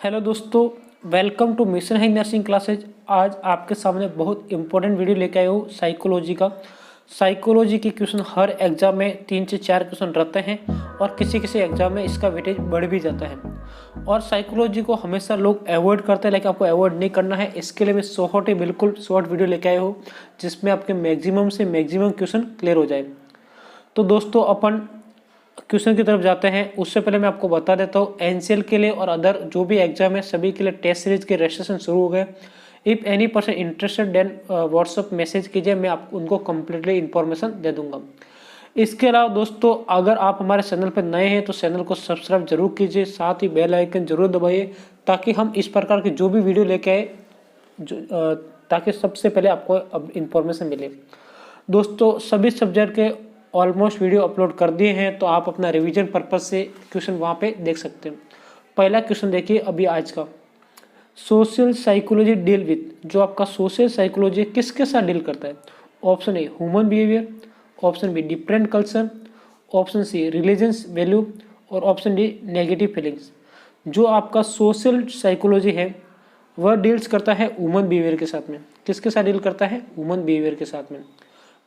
Hello दोस्तों, welcome to Mission High nursing classes. आज आपके सामने बहुत इंपॉर्टेंट वीडियो लेके आया हूँ साइकोलॉजी का। साइकोलॉजी के क्वेश्चन हर एग्जाम में 3 से 4 क्वेश्चन रहते हैं और किसी किसी एग्जाम में इसका वेटेज बढ़ भी जाता है। और साइकोलॉजी को हमेशा लोग अवॉइड करते हैं, लेकिन आपको अवॉइड नहीं करना है। इसके लिए मैं बिल्कुल शॉर्ट वीडियो लेके आया हूँ जिसमें आपके मैक्सिमम से मैक्सिमम क्वेश्चन क्लियर हो जाए। तो दोस्तों अपन क्वेश्चन की तरफ जाते हैं। उससे पहले मैं आपको बता देता हूँ एनसीएल के लिए और अदर जो भी एग्जाम है सभी के लिए टेस्ट सीरीज के रजिस्ट्रेशन शुरू हो गए। If any person interested then WhatsApp message कीजिए, मैं आप उनको कम्प्लीटली इन्फॉर्मेशन दे दूंगा। इसके अलावा दोस्तों अगर आप हमारे चैनल पर नए हैं तो चैनल को सब्सक्राइब जरूर कीजिए, साथ ही बेल आइकन जरूर दबाइए ताकि हम इस प्रकार की जो भी वीडियो लेके आए ताकि सबसे पहले आपको इन्फॉर्मेशन मिले। दोस्तों सभी सब्जेक्ट के ऑलमोस्ट वीडियो अपलोड कर दिए हैं, तो आप अपना रिवीजन पर्पज से क्वेश्चन वहाँ पे देख सकते हैं। पहला क्वेश्चन देखिए अभी आज का, सोशल साइकोलॉजी डील विथ, जो आपका सोशल साइकोलॉजी किसके साथ डील करता है। Option A human behaviour, option B different culture, option C religious value और ऑप्शन डी नेगेटिव फीलिंग्स। जो आपका सोशल साइकोलॉजी है वह डील्स करता है ह्यूमन बिहेवियर के साथ में। किसके साथ डील करता है? ह्यूमन बिहेवियर के साथ में।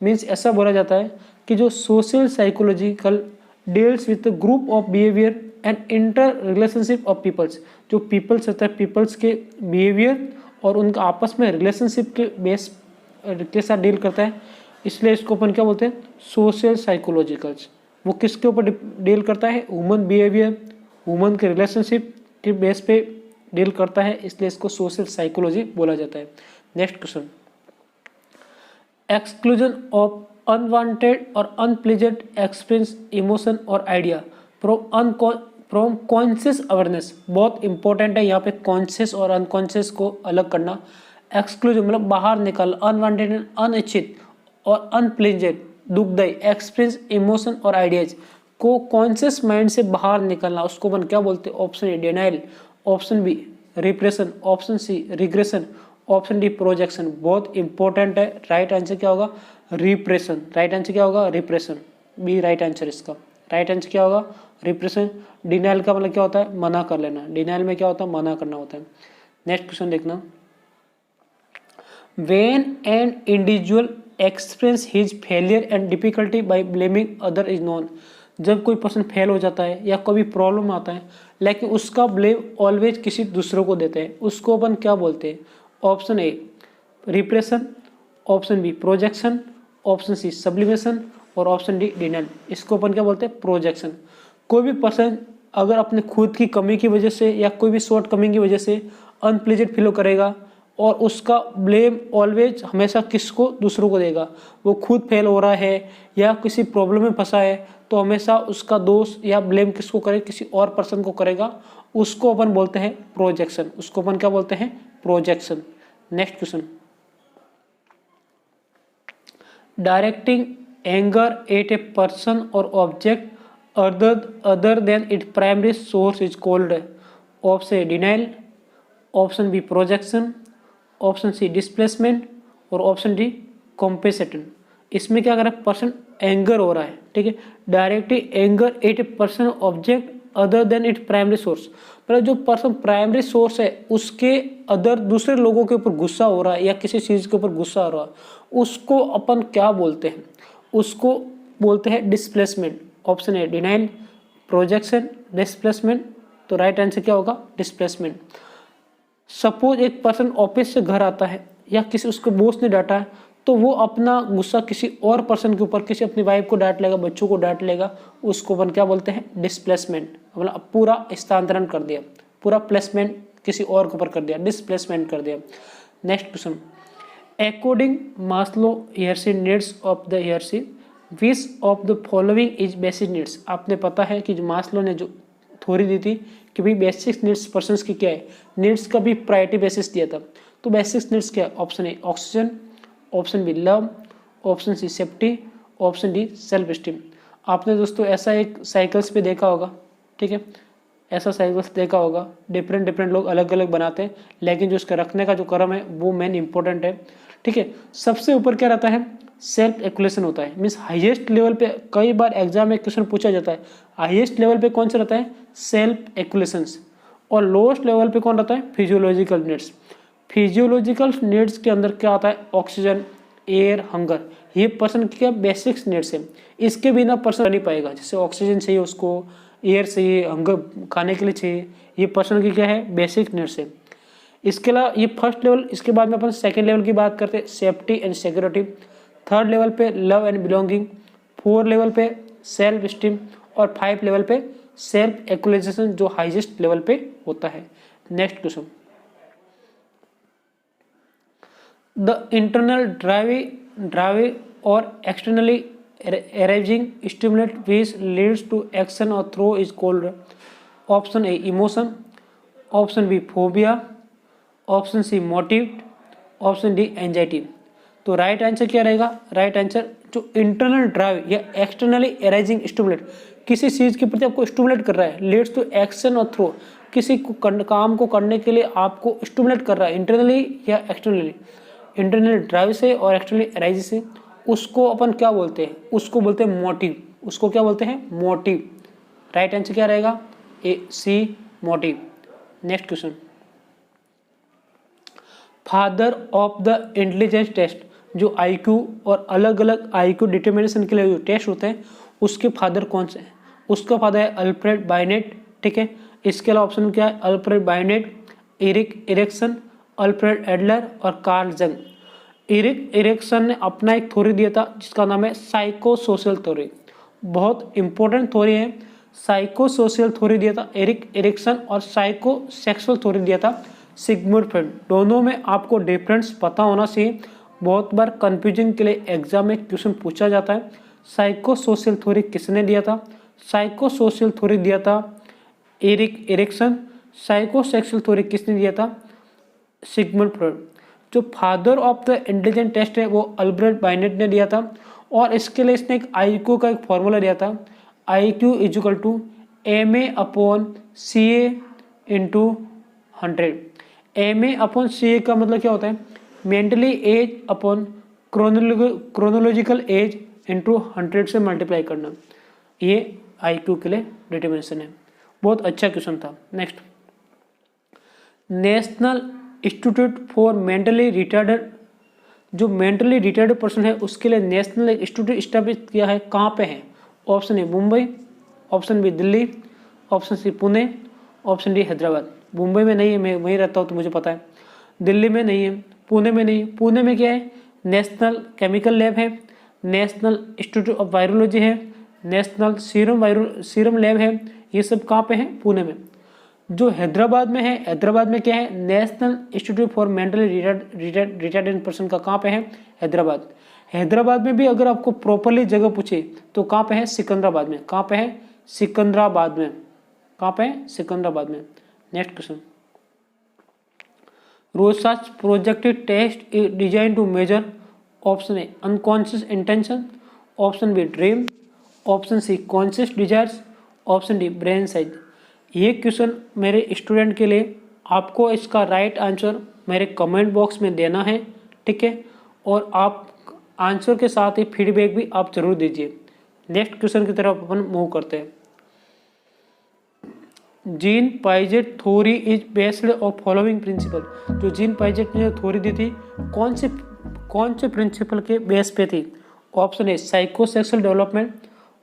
मीन्स ऐसा बोला जाता है कि जो social psychological deals with group of behaviour and inter relationship of peoples. जो पीपल्स रहता है, पीपल्स के बिहेवियर और उनका आपस में रिलेशनशिप के बेस के साथ डील करता है, इसलिए इसको अपन क्या बोलते हैं? सोशल साइकोलॉजिकल्स। वो किसके ऊपर डील करता है? ह्यूमन बिहेवियर, ह्यूमन के रिलेशनशिप के बेस पे डील करता है, इसलिए इसको सोशल साइकोलॉजी बोला जाता है। Next question, exclusion of unwanted और अनप्लीजेंट एक्सपीरियंस, इमोशन और आइडिया फ्रॉम कॉन्शियस अवेयरनेस। बहुत इंपॉर्टेंट है यहाँ पे कॉन्शियस और अनकॉन्शियस को अलग करना। एक्सक्लूजन मतलब बाहर निकल, अनवांटेड अनिच्छित और अनप्लीजेंट दुखदायी एक्सपीरियंस, इमोशन और आइडियाज को कॉन्शियस माइंड से बाहर निकलना, उसको अपन क्या बोलते हैं? Option A denial, option B repression, option C regression, option D projection. बहुत इंपॉर्टेंट है। राइट आंसर क्या होगा? रिप्रेशन। राइट आंसर क्या होगा? रिप्रेशन। बी राइट आंसर इसका। राइट आंसर क्या होगा? रिप्रेशन। डिनाइल का मतलब क्या होता है? मना कर लेना। डिनाइल में क्या होता है? मना करना होता है। नेक्स्ट क्वेश्चन देखना, when an individual experience his failure and difficulty by blaming other is known. जब कोई पर्सन फेल हो जाता है या कोई प्रॉब्लम आता है लेकिन उसका ब्लेम ऑलवेज किसी दूसरों को देते हैं, उसको अपन क्या बोलते हैं? Option A repression, option B projection, option C sublimation और ऑप्शन डी डिनाइल। इसको अपन क्या बोलते हैं? प्रोजेक्शन। कोई भी पर्सन अगर अपने खुद की कमी की वजह से या कोई भी शॉर्ट कमिंग की वजह से अनप्लीजेंट फील करेगा और उसका ब्लेम ऑलवेज हमेशा किसको? दूसरों को देगा। वो खुद फेल हो रहा है या किसी प्रॉब्लम में फंसा है तो हमेशा उसका दोष या ब्लेम किसको करे? किसी और पर्सन को करेगा। उसको अपन बोलते हैं प्रोजेक्शन। उसको अपन क्या बोलते हैं? Projection. Next question, directing anger at a person or object other than it primary source is called. Option A denial, option B projection, option C displacement और ऑप्शन डी कॉम्पेसेटन। इसमें क्या कर रहा है? पर्सन एंगर हो रहा है, ठीक है। Directing anger at a person object other than it primary source, पर जो पर्सन प्राइमरी सोर्स है उसके अदर दूसरे लोगों के ऊपर गुस्सा हो रहा है या किसी चीज़ के ऊपर गुस्सा हो रहा है, उसको अपन क्या बोलते हैं? उसको बोलते हैं displacement. Option A denial, projection, displacement. तो राइट आंसर क्या होगा? डिस्प्लेसमेंट। सपोज एक पर्सन ऑफिस से घर आता है या किसी उसके बॉस ने डांटा है तो वो अपना गुस्सा किसी और पर्सन के ऊपर, किसी अपनी वाइफ को डांट लेगा, बच्चों को डांट लेगा, उसको अपन क्या बोलते हैं? डिस्प्लेसमेंट। मतलब पूरा स्थानांतरण कर दिया, पूरा प्लेसमेंट किसी और के ऊपर कर दिया, डिस्प्लेसमेंट कर दिया। Next question, according Maslow hierarchy needs of the hierarchy which of the following is basic needs. आपने पता है कि जो मास्लो ने जो थ्योरी दी थी कि भाई बेसिक नीड्स पर्सन की क्या है, नीड्स का भी प्रायोरिटी बेसिस दिया था। तो बेसिक नीड्स क्या है? Option A oxygen, option B love, option C safety, option D self esteem. आपने दोस्तों ऐसा एक साइकिल्स पे देखा होगा, ठीक है, ऐसा साइकिल्स देखा होगा, डिफरेंट लोग अलग अलग बनाते हैं लेकिन जो उसका रखने का जो क्रम है वो मेन इंपॉर्टेंट है, ठीक है। सबसे ऊपर क्या रहता है? सेल्फ एक्युलेशन होता है। मीन्स हाईएस्ट लेवल पे कई बार एग्जाम में क्वेश्चन पूछा जाता है, हाईएस्ट लेवल पे कौन सा रहता है? सेल्फ एक्युलेशंस। और लोएस्ट लेवल पे कौन रहता है, फिजियोलॉजिकल नीड्स। फिजियोलॉजिकल नीड्स के अंदर क्या आता है, ऑक्सीजन, एयर, हंगर, ये पर्सन की क्या बेसिक्स नीड्स है, इसके बिना पर्सन रह नहीं पाएगा। जैसे ऑक्सीजन चाहिए उसको, एयर चाहिए, हंगर खाने के लिए चाहिए, ये पर्सन की क्या है, बेसिक नीड्स है। इसके अलावा ये फर्स्ट लेवल, इसके बाद में अपन सेकंड लेवल की बात करते हैं, safety and security. Third level पे love and belonging. Fourth level पे सेल्फ स्टीम। और 5 लेवल पे सेल्फ एक्चुअलाइजेशन, जो हाईएस्ट लेवल पे होता है। Next question, the internal drive और externally arising stimulate which leads to action or throw is called option A emotion, option B phobia, option C motive, option D anxiety. तो right answer क्या रहेगा, right answer जो internal drive या externally arising stimulate, किसी चीज के प्रति आपको स्टिमुलेट कर रहा है, लीड्स टू एक्शन और थ्रो, किसी को काम को करने के लिए आपको स्टिमुलेट कर रहा है इंटरनली या एक्सटर्नली, इंटरनल ड्राइव से और एक्सटर्नली एराइज से, उसको अपन क्या बोलते हैं, उसको बोलते हैं मोटिव। उसको क्या बोलते हैं, मोटिव। राइट आंसर क्या रहेगा, A C motive. Next question, father of the intelligence test, जो आईक्यू और अलग अलग आईक्यू डिटर्मिनेशन के लिए जो टेस्ट होते हैं, उसके फादर कौन से हैं, उसका फादर है अल्फ्रेड बाइनेट। ठीक है, इसके अलावा ऑप्शन क्या है, Alfred Binet, Erik Erikson, Alfred Adler और कार्ल जंग। एरिक एरिक्सन ने अपना एक थ्योरी दिया था जिसका नाम है साइको सोशल थ्योरी, बहुत इंपॉर्टेंट थ्योरी है। साइको सोशल थ्योरी दिया था एरिक एरिक्सन और साइको सेक्सुअल थ्योरी दिया था सिगमुंड फ्रॉइड। दोनों में आपको डिफरेंस पता होना चाहिए, बहुत बार कंफ्यूजिंग के लिए एग्जाम में क्वेश्चन पूछा जाता है। साइको सोशल थ्योरी किसने दिया था, साइको सोशल थ्योरी दिया था Erik Erikson. Psycho sexual theory किसने दिया था, सिगमुंड फ्रॉइड। जो father of the intelligent test है वो अल्फ्रेड बाइनेट ने दिया था, और इसके लिए इसने एक आईक्यू का एक फॉर्मूला दिया था, IQ equal to MA upon CA into 100। MA upon CA का मतलब क्या होता है, mentally age upon chronological age into 100 से मल्टीप्लाई करना, ये IQ के लिए डिटर्मिनेशन है। बहुत अच्छा क्वेश्चन था। Next, national institute for mentally retarded, जो मेंटली रिटार्डेड पर्सन है उसके लिए नेशनल इंस्टीट्यूट स्टैब्लिश किया है, कहाँ पे है, option A Mumbai, option B Delhi, option C Pune, option D Hyderabad. Mumbai में नहीं है, मैं वहीं रहता हूँ तो मुझे पता है। दिल्ली में नहीं है, पुणे में नहीं है। पुणे में क्या है, नेशनल केमिकल लैब है, नेशनल इंस्टीट्यूट ऑफ वायरोलॉजी है, नेशनल सीरम लैब है, ये सब कहाँ पे है, पुणे में। जो हैदराबाद में है, हैदराबाद में क्या है, national institute for mentally retarded person का कहाँ पे है, हैदराबाद। हैदराबाद में भी अगर आपको प्रॉपरली जगह पूछे तो कहाँ पे है, सिकंदराबाद में। कहाँ पे है, सिकंदराबाद में। कहाँ पे है, सिकंदराबाद में। Next question, Rorschach projected test is design to measure, option A unconscious intention, option B dream, option C conscious desires, option D brain size. ये क्वेश्चन मेरे स्टूडेंट के लिए, आपको इसका राइट आंसर मेरे कमेंट बॉक्स में देना है, ठीक है, और आप आंसर के साथ ही फीडबैक भी आप जरूर दीजिए। नेक्स्ट क्वेश्चन की तरफ अपन मूव करते हैं। Jean Piaget theory is based of following principle, जो जीन पाइजेट ने थ्योरी दी थी कौन से प्रिंसिपल के बेस पे थी, option A psychosexual development,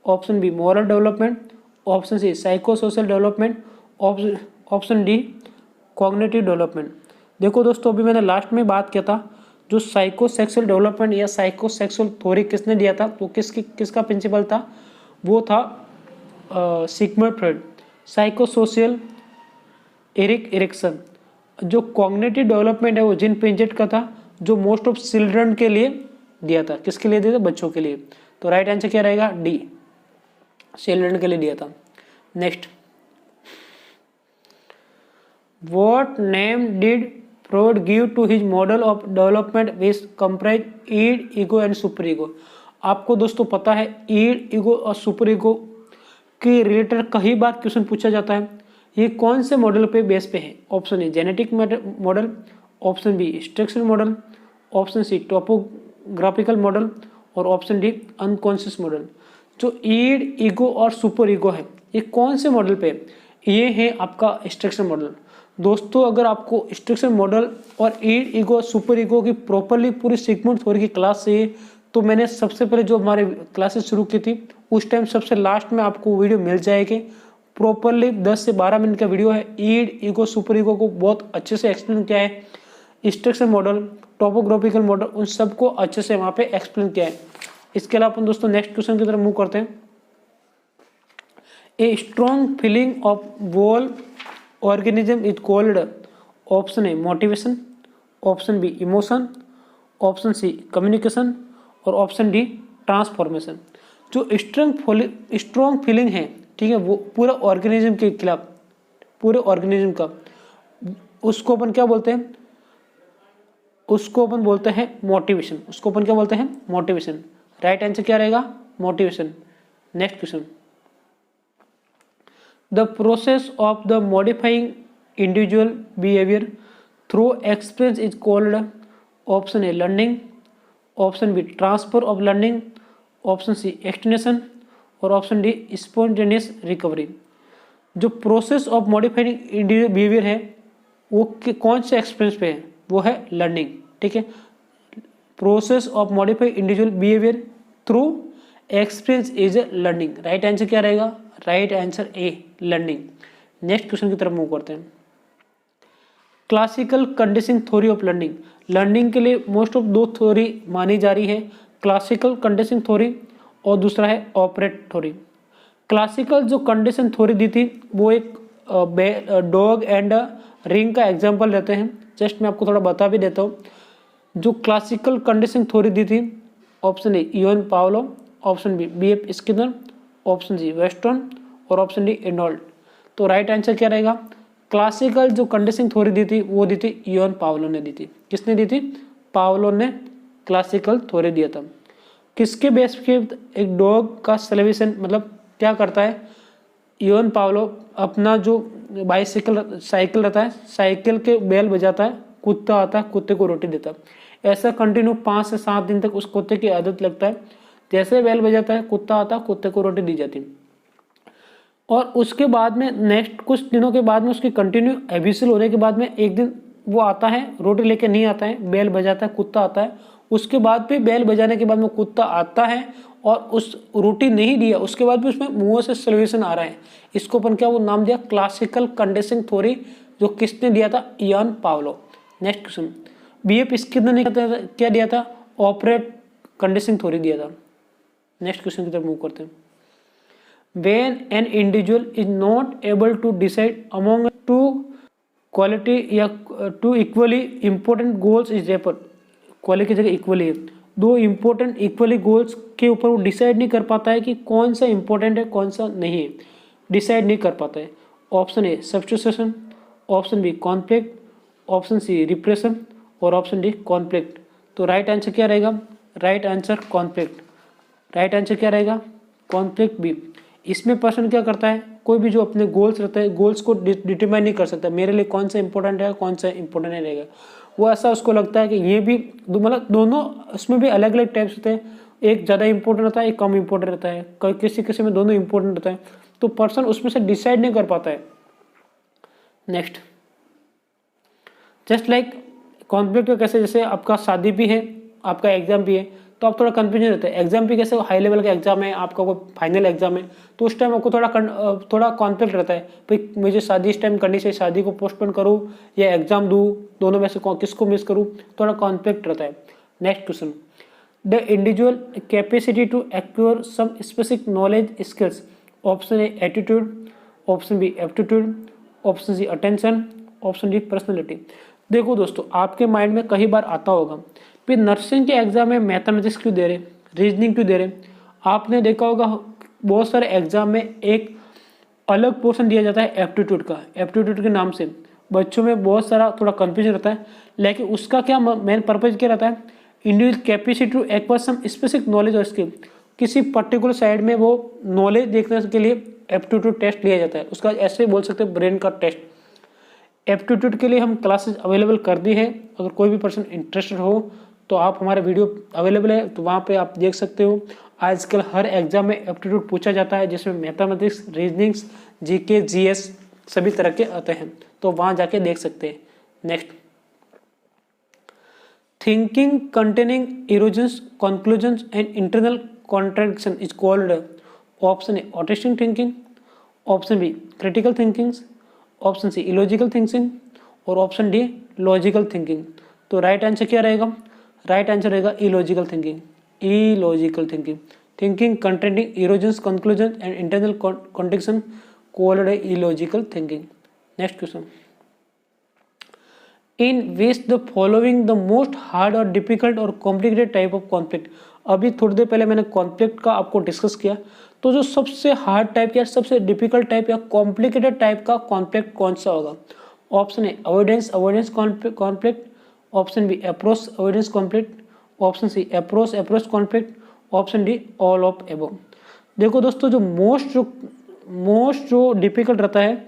option B moral development, option C psychosocial development, option D cognitive development. देखो दोस्तों, अभी मैंने लास्ट में बात किया था, जो साइकोसेक्सुअल डेवलपमेंट या साइकोसेक्सुअल थ्योरी किसने दिया था, तो किसका प्रिंसिपल था, वो था Sigmund Freud. Psycho social Erik Erikson. जो कॉग्निटिव डेवलपमेंट है वो जीन पिंजेट का था, जो मोस्ट ऑफ चिल्ड्रन के लिए दिया था। किसके लिए दिया था, बच्चों के लिए। तो राइट आंसर क्या रहेगा, डी, चिल्ड्रन के लिए दिया था। Next, what name did Freud give to his model of development which comprise id, ego and super ego. आपको दोस्तों पता है ईड, ईगो और सुपर ईगो के रिलेटेड कई बार क्वेश्चन पूछा जाता है। ये कौन से मॉडल पे बेस पे है, option A genetic model, option B structure model, option C topographical model, और ऑप्शन डी अनकॉन्शियस मॉडल। जो ईड, ईगो और सुपर ईगो है, ये कौन से मॉडल पे, ये है आपका स्ट्रक्चर मॉडल। दोस्तों अगर आपको स्ट्रक्चर मॉडल और ईड, ईगो, सुपर ईगो की प्रॉपरली पूरी सिगमंड थ्योरी की क्लास चाहिए तो मैंने सबसे पहले जो हमारे क्लासेस शुरू की थी उस टाइम सबसे लास्ट में आपको वीडियो मिल जाएगी। प्रॉपरली 10 से 12 मिनट का वीडियो है। ईड, ईगो, सुपर ईगो को बहुत अच्छे से एक्सप्लेन किया है। स्ट्रक्चर मॉडल, टोपोग्राफिकल मॉडल, उन सबको अच्छे से वहाँ पे एक्सप्लेन किया है। इसके अलावा अपन दोस्तों नेक्स्ट क्वेश्चन की तरफ मूव करते हैं। A strong feeling of whole organism is called, option A motivation, option B emotion, option C communication और ऑप्शन डी ट्रांसफॉर्मेशन। जो स्ट्रॉन्ग फीलिंग है, ठीक है, वो पूरा ऑर्गेनिज्म के खिलाफ, पूरे ऑर्गेनिज्म का, उसको अपन क्या बोलते हैं, उसको अपन बोलते हैं मोटिवेशन। उसको अपन क्या बोलते हैं, मोटिवेशन। राइट आंसर क्या रहेगा, motivation. Next question, the process of the modifying individual behaviour through experience is called, option A learning, option B transfer of learning, option C extension और ऑप्शन डी स्पॉन्टेनियस रिकवरी। जो process of modifying individual behaviour है वो कौन से experience पे है, वो है लर्निंग। ठीक है, process of modifying individual behaviour through experience is learning. Right answer क्या रहेगा, right answer A learning. Next question की तरफ मूव करते हैं। Classical conditioning theory of learning. Learning के लिए मोस्ट ऑफ दो थ्योरी मानी जा रही है, क्लासिकल कंडीशनिंग थ्योरी और दूसरा है ऑपरेट थ्योरी। क्लासिकल जो कंडीशन थ्योरी दी थी वो एक डॉग एंड रिंग का एग्जाम्पल लेते हैं। जस्ट मैं आपको थोड़ा बता भी देता हूँ। जो क्लासिकल कंडीशनिंग थ्योरी दी थी, option A Ivan Pavlov, option B B F Skinner, option C western और ऑप्शन डी एर्नोल्ड। तो राइट आंसर क्या रहेगा, क्लासिकल जो कंडीशनिंग थ्योरी दी थी वो दी थी इयोन पावलो ने दी थी। किसने दी थी, पावलो ने क्लासिकल थ्योरी दिया था। किसके बेस पे, एक डॉग का सेलिब्रेशन, मतलब क्या करता है इयोन पावलो, अपना जो साइकिल रहता है, साइकिल के बेल बजाता है, कुत्ता आता है, कुत्ते को रोटी देता है। ऐसा कंटिन्यू 5 से 7 दिन तक उस कुत्ते की आदत लगता है। जैसे बेल बजाता है, कुत्ता आता है, कुत्ते को रोटी दी जाती है। और उसके बाद में नेक्स्ट कुछ दिनों के बाद में उसकी कंटिन्यू हैबिचुअल होने के बाद में एक दिन वो आता है, रोटी लेके नहीं आता है, बेल बजाता है, कुत्ता आता है। उसके बाद भी बेल बजाने के बाद में कुत्ता आता है और उस रोटी नहीं दिया, उसके बाद भी उसमें मुंह से सल्यूशन आ रहा है। इसको अपन क्या वो नाम दिया, क्लासिकल कंडीशनिंग थ्योरी, जो किसने दिया था, Ivan Pavlov. Next question, B F Skinner ने क्या दिया था, ऑपरेट कंडीशनिंग थ्योरी दिया था। नेक्स्ट क्वेश्चन की तरफ मूव करते हैं। When an individual is not able to decide among two quality या two equally important goals is referred, quality की जगह इक्वली है, दो इंपॉर्टेंट इक्वली गोल्स के ऊपर वो डिसाइड नहीं कर पाता है कि कौन सा इंपॉर्टेंट है कौन सा नहीं है, डिसाइड नहीं कर पाता है। Option A substitution, option B conflict, option C repression और ऑप्शन डी कॉन्फ्लिक्ट। तो राइट आंसर क्या रहेगा, right answer conflict. Right answer क्या रहेगा, कॉन्फ्लिक्ट बी। इसमें पर्सन क्या करता है, कोई भी जो अपने गोल्स रहते हैं, गोल्स को डिटरमाइन नहीं कर सकता मेरे लिए कौन सा इंपॉर्टेंट है कौन सा इंपॉर्टेंट नहीं रहेगा। वो ऐसा उसको लगता है कि ये भी मतलब दोनों, उसमें भी अलग अलग टाइप्स होते हैं, एक ज़्यादा इंपॉर्टेंट रहता है, एक कम इंपॉर्टेंट रहता है, किसी किसी में दोनों इंपॉर्टेंट रहता है। तो पर्सन उसमें से डिसाइड नहीं कर पाता है। नेक्स्ट, जस्ट लाइक कॉन्फ्लिक्ट का कैसे, जैसे आपका शादी भी है, आपका एग्जाम भी है, तो आप थोड़ा कंफ्यूजन रहता है। एग्जाम भी कैसे हाई लेवल का एग्जाम है, आपका कोई फाइनल एग्जाम है, तो उस टाइम आपको थोड़ा कॉन्फ्लिक्ट रहता है, भाई मुझे शादी इस टाइम करनी चाहिए, शादी को पोस्टपोन करूँ या एग्जाम दूँ, दोनों में से किसको मिस करूँ, थोड़ा कॉन्फ्लिक्ट रहता है। Next question, the individual capacity to acquire some specific knowledge skills, option A attitude, option B aptitude, option C attention, option D personality. देखो दोस्तों, आपके माइंड में कई बार आता होगा, फिर नर्सिंग के एग्जाम में मैथमेटिक्स क्यों दे रहे, रीजनिंग क्यों दे रहे। आपने देखा होगा बहुत सारे एग्जाम में एक अलग पोर्शन दिया जाता है एप्टीट्यूड का, एप्टीट्यूड के नाम से बच्चों में बहुत सारा थोड़ा कंफ्यूजन रहता है। लेकिन उसका क्या मेन पर्पज क्या रहता है, individual capacity to acquire some specific knowledge और स्किल, किसी पर्टिकुलर साइड में वो नॉलेज देखने के लिए एप्टीट्यूड टेस्ट लिया जाता है। उसका ऐसे बोल सकते हैं ब्रेन का टेस्ट। एप्टीट्यूड के लिए हम क्लासेस अवेलेबल कर दी है, अगर कोई भी पर्सन इंटरेस्टेड हो तो आप हमारा वीडियो अवेलेबल है, तो वहाँ पे आप देख सकते हो। आजकल हर एग्जाम में एप्टीट्यूड पूछा जाता है, जिसमें मैथमेटिक्स, रीजनिंग्स, जीके, जीएस सभी तरह के आते हैं, तो वहाँ जाके देख सकते हैं। Next, thinking containing errors, conclusions and internal contradiction is called, option A autistic thinking, option B critical thinking, option C illogical thinking और ऑप्शन डी लॉजिकल थिंकिंग। तो राइट आंसर क्या रहेगा? राइट आंसर रहेगा illogical thinking. Illogical thinking, thinking containing errors, conclusion and internal contradiction called illogical thinking. Next question, in which the following the most hard और difficult और complicated type of conflict. अभी थोड़ी देर पहले मैंने conflict का आपको discuss किया, तो जो सबसे हार्ड टाइप या सबसे डिफिकल्ट टाइप या कॉम्प्लिकेटेड टाइप का कॉन्फ्लिक्ट कौन सा होगा? Option A avoidance conflict, option B approach avoidance conflict, option C approach conflict, option D all of above. देखो दोस्तों, जो मोस्ट जो डिफिकल्ट रहता है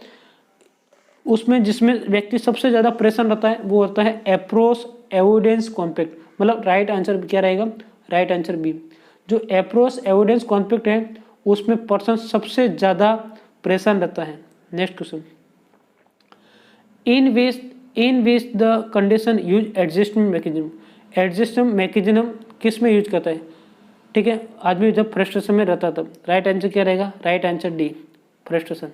उसमें जिसमें व्यक्ति सबसे ज़्यादा परेशान रहता है वो होता है अप्रोच एविडेंस कॉन्फ्लिक्ट। मतलब राइट आंसर क्या रहेगा? Right answer B. जो अप्रोच एविडेंस कॉन्फ्लिक्ट है उसमें पर्सन सबसे ज़्यादा परेशान रहता है। Next question, in which the condition use adjustment mechanism. Adjustment mechanism किस में यूज करता है? ठीक है, आदमी जब फ्रस्ट्रेशन में रहता तब। राइट आंसर क्या रहेगा? Right answer D, frustration.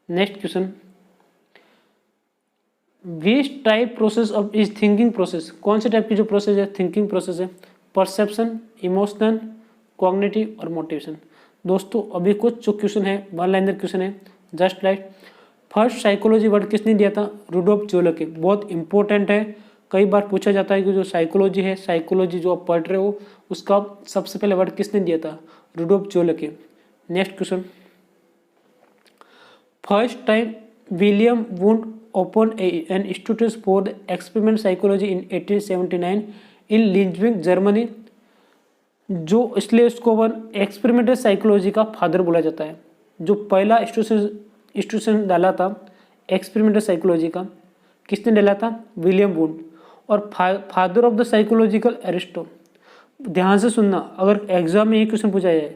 Next question, which type process of is thinking process. कौन से टाइप की जो प्रोसेस है थिंकिंग प्रोसेस है? परसेप्शन, इमोशनल, कॉग्निटिव और मोटिवेशन। दोस्तों अभी कुछ जो क्वेश्चन है वन लाइनर क्वेश्चन है, just like first psychology word किसने दिया था? रुडोल्फ ज़ोलके। बहुत इंपॉर्टेंट है, कई बार पूछा जाता है कि जो साइकोलॉजी है, साइकोलॉजी जो आप पढ़ रहे हो उसका सबसे पहले वर्ड किसने दिया था? रुडोल्फ ज़ोलके। Next question, first time William Wundt opened an institute for the experiment psychology in 1879 in Leipzig, Germany. जो इसलिए उसको वन एक्सपेरिमेंटल साइकोलॉजी का फादर बोला जाता है। जो पहला इंस्टीट्यूशन डाला था एक्सपेरिमेंटल साइकोलॉजी का, किसने डाला था? William Wundt. और father of the psychological Aristotle. ध्यान से सुनना, अगर एग्जाम में ये क्वेश्चन पूछा जाए,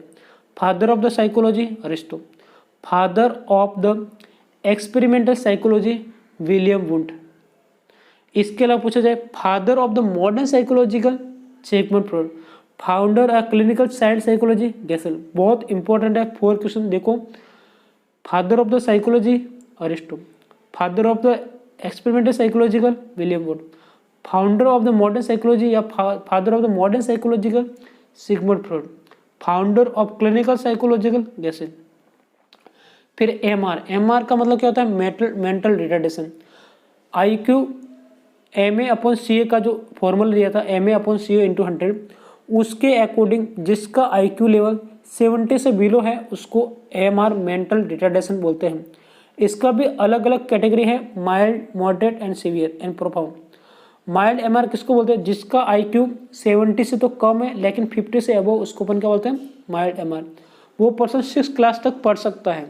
father of the psychology Aristotle, father of the experimental psychology William Wundt. इसके अलावा पूछा जाए father of the modern psychological Sigmund Freud, founder of clinical child psychology Gesell. बहुत इंपॉर्टेंट है 4 क्वेश्चन। देखो, father of the psychology Aristotle, father of the experimental psychological William Wundt, founder of the modern psychology या father of the modern psychological Sigmund Freud, founder of clinical psychological Gesell. फिर MR का मतलब क्या होता है? Mental retardation. IQ MA/CA का जो formula दिया था MA/CA × 100, उसके अकॉर्डिंग जिसका IQ लेवल 70 से बिलो है उसको AMR मेंटल रिटार्डेशन बोलते हैं। इसका भी अलग अलग कैटेगरी है, mild, moderate and severe and profound. Mild MR किसको बोलते हैं? जिसका IQ 70 से तो कम है लेकिन 50 से अबव, उसको अपन क्या बोलते हैं? Mild MR। वो पर्सन 6 क्लास तक पढ़ सकता है,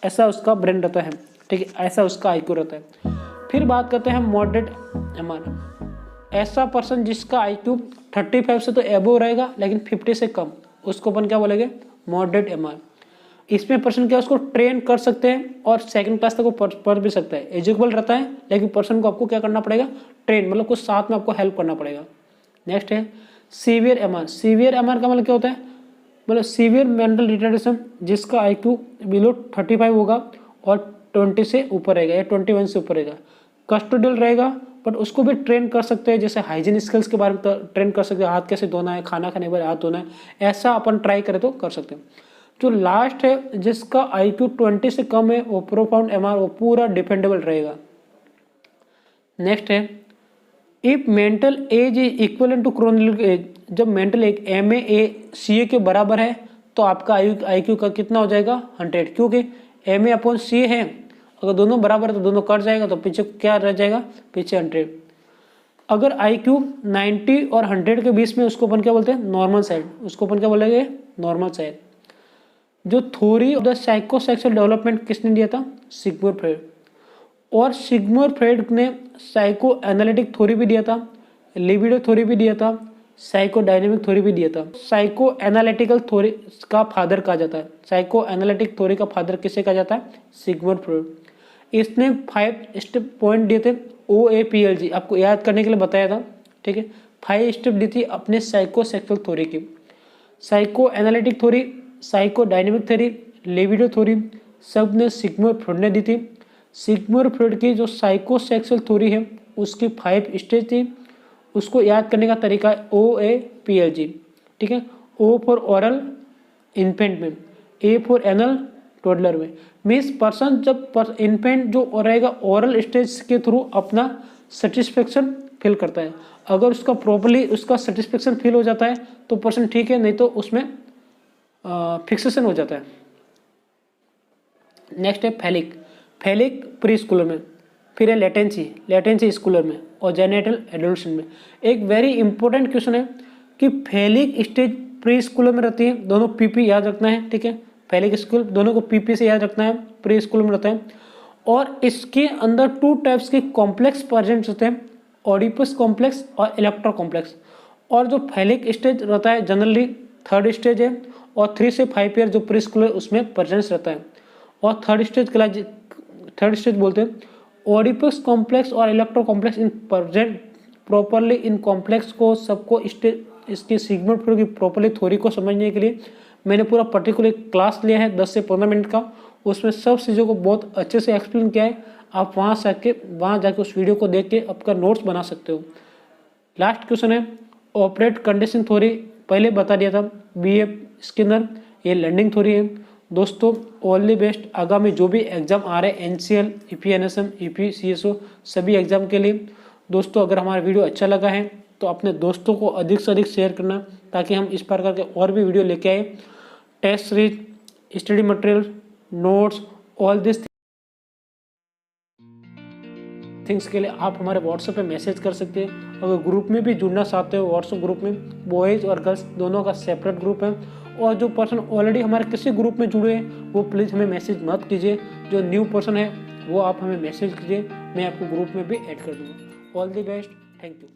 ऐसा उसका ब्रेन रहता है। ठीक है, ऐसा उसका IQ रहता है। फिर बात करते हैं मॉडरेट MR। ऐसा पर्सन जिसका IQ 35 से तो एबो रहेगा लेकिन 50 से कम, उसको अपन क्या बोलेंगे? Moderate MR। इसमें पर्सन क्या उसको ट्रेन कर सकते हैं और 2nd क्लास तक वो पढ़ भी सकता है, एजुकेबल रहता है, लेकिन पर्सन को आपको क्या करना पड़ेगा? ट्रेन, मतलब कुछ साथ में आपको हेल्प करना पड़ेगा। नेक्स्ट है सीवियर MR। सीवियर MR का मतलब क्या होता है? मतलब सीवियर मेंटल रिटार्डेशन, जिसका IQ बिलो 35 होगा और 20 से ऊपर रहेगा या 21 से ऊपर रहेगा। कस्टोडियल रहेगा, बट उसको भी ट्रेन कर सकते हैं, जैसे हाइजीन स्किल्स के बारे में ट्रेन कर सकते हैं, हाथ कैसे धोना है, खाना खाने के बाद हाथ धोना है, ऐसा अपन ट्राई करें तो कर सकते हैं। जो लास्ट है जिसका IQ 20 से कम है, वो प्रोफाउंड MR, वो पूरा डिपेंडेबल रहेगा। नेक्स्ट है if mental age is equal to chronological age. जब मेंटल एज MA/CA के बराबर है तो आपका IQ का कितना हो जाएगा? 100, क्योंकि MA/CA है, अगर दोनों बराबर है तो दोनों कट जाएगा, तो पीछे क्या रह जाएगा? पीछे 100। अगर IQ 90 और 100 के बीच में, उसको अपन क्या बोलते हैं? Normal side. उसको अपन क्या बोलेंगे? Normal side. जो theory of the psychosexual development किसने दिया था? Sigmund Freud. और सिगमंड फ्रॉइड ने साइको एनालिटिक थ्योरी भी दिया था, लिबिडो थ्योरी भी दिया था, साइको डायनेमिक थ्योरी भी दिया था। साइको एनालिटिकल थ्योरी का फादर कहा जाता है। साइको एनालिटिक थ्योरी का फादर किसे कहा जाता है? Sigmund Freud. इसने 5 स्टेप पॉइंट दिए थे, OAPLG आपको याद करने के लिए बताया था, ठीक है। 5 स्टेप दी थी अपने साइकोसेक्सुअल थ्योरी की, psycho analytic theory, psycho dynamic theory, libido theory, सब ने सिग्मंड फ्रॉइड ने दी थी। सिग्मंड फ्रॉइड की जो साइकोसेक्सुअल थ्योरी है उसकी 5 स्टेज थी, उसको याद करने का तरीका है OAPLG, ठीक है। O फॉर ओरल इन्फेंट में, A फॉर एनल टोडलर में। मीन्स पर्सन जब इन्फेंट जो रहेगा ओरल स्टेज के थ्रू अपना सेटिस्फेक्शन फील करता है, अगर उसका प्रॉपरली उसका सेटिस्फेक्शन फील हो जाता है तो पर्सन ठीक है, नहीं तो उसमें फिक्सेशन हो जाता है। नेक्स्ट है फैलिक, फैलिक प्री स्कूलर में, फिर है लेटेंसी स्कूलर में और जेनेटल एडोलेशन में। एक वेरी इंपॉर्टेंट क्वेश्चन है कि फैलिक स्टेज प्री स्कूलर में रहती है, दोनों पीपी याद रखना है, ठीक है। फैलिक स्कूल दोनों को पीपी से याद रखना है, प्री स्कूलर में रहता है। और इसके अंदर 2 टाइप्स के कॉम्प्लेक्स प्रेजेंट होते हैं, ओडिपस कॉम्प्लेक्स और इलेक्ट्रो कॉम्प्लेक्स। और जो फैलिक स्टेज रहता है जनरली 3rd स्टेज है, और 3 से 5 ईयर जो प्री स्कूलर उसमें प्रेजेंस रहता है। और थर्ड स्टेज बोलते हैं ओडिपस कॉम्प्लेक्स और electro complex in present properly in complex को सबको इसकी सिग्मंड फ्रॉइड की प्रॉपरली थ्योरी को समझने के लिए मैंने पूरा पर्टिकुलर क्लास लिया है 10 से 15 मिनट का, उसमें सब चीज़ों को बहुत अच्छे से एक्सप्लेन किया है। आप वहाँ जाके उस वीडियो को देख के आपका नोट्स बना सकते हो। लास्ट क्वेश्चन है ऑपरेट कंडीशन थ्योरी, पहले बता दिया था BF स्किनर, ये लैंडिंग थ्योरी है। दोस्तों ऑल द बेस्ट, आगामी जो भी एग्जाम आ रहे हैं NCL, EPNSM, EP, CSO सभी एग्जाम के लिए। दोस्तों अगर हमारा वीडियो अच्छा लगा है तो अपने दोस्तों को अधिक से अधिक शेयर करना, ताकि हम इस प्रकार के और भी वीडियो लेके आए। Test series, study material, notes, all this things के लिए आप हमारे व्हाट्सएप पे मैसेज कर सकते हैं। अगर ग्रुप में भी जुड़ना चाहते हो, व्हाट्सएप ग्रुप में बॉयज़ और गर्ल्स दोनों का सेपरेट ग्रुप है। और जो पर्सन ऑलरेडी हमारे किसी ग्रुप में जुड़े हैं वो प्लीज़ हमें मैसेज मत कीजिए, जो न्यू पर्सन है वो आप हमें मैसेज कीजिए, मैं आपको ग्रुप में भी ऐड कर दूँगा। All the best, thank you.